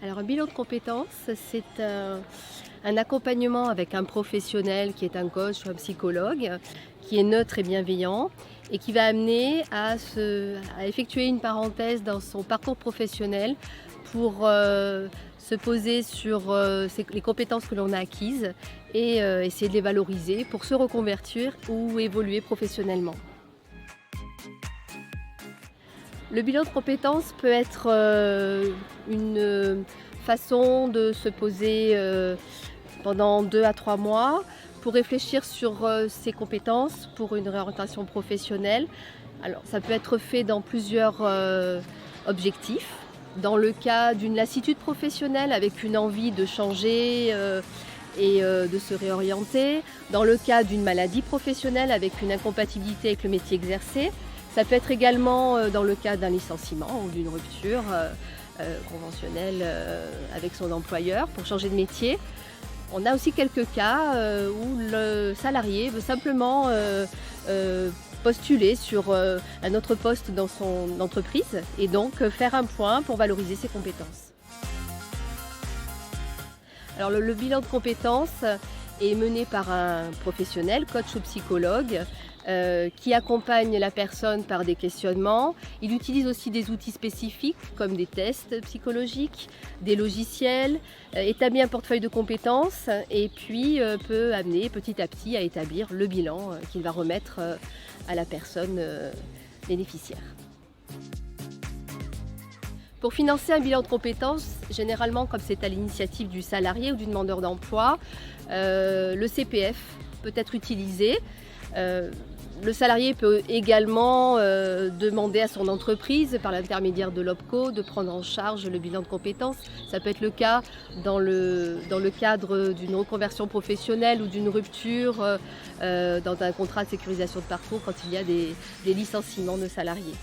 Alors un bilan de compétences, c'est un accompagnement avec un professionnel qui est un coach ou un psychologue, qui est neutre et bienveillant et qui va amener à effectuer une parenthèse dans son parcours professionnel pour se poser sur les compétences que l'on a acquises et essayer de les valoriser pour se reconvertir ou évoluer professionnellement. Le bilan de compétences peut être une façon de se poser pendant 2 à 3 mois pour réfléchir sur ses compétences pour une réorientation professionnelle. Alors, ça peut être fait dans plusieurs objectifs. Dans le cas d'une lassitude professionnelle avec une envie de changer et de se réorienter. Dans le cas d'une maladie professionnelle avec une incompatibilité avec le métier exercé. Ça peut être également dans le cas d'un licenciement ou d'une rupture conventionnelle avec son employeur pour changer de métier. On a aussi quelques cas où le salarié veut simplement postuler sur un autre poste dans son entreprise et donc faire un point pour valoriser ses compétences. Alors le bilan de compétences est mené par un professionnel, coach ou psychologue, qui accompagne la personne par des questionnements. Il utilise aussi des outils spécifiques comme des tests psychologiques, des logiciels, établit un portefeuille de compétences et puis peut amener petit à petit à établir le bilan qu'il va remettre à la personne bénéficiaire. Pour financer un bilan de compétences, généralement comme c'est à l'initiative du salarié ou du demandeur d'emploi, le CPF peut être utilisé. Le salarié peut également demander à son entreprise, par l'intermédiaire de l'OPCO, de prendre en charge le bilan de compétences. Ça peut être le cas dans le cadre d'une reconversion professionnelle ou d'une rupture dans un contrat de sécurisation de parcours quand il y a des licenciements de salariés.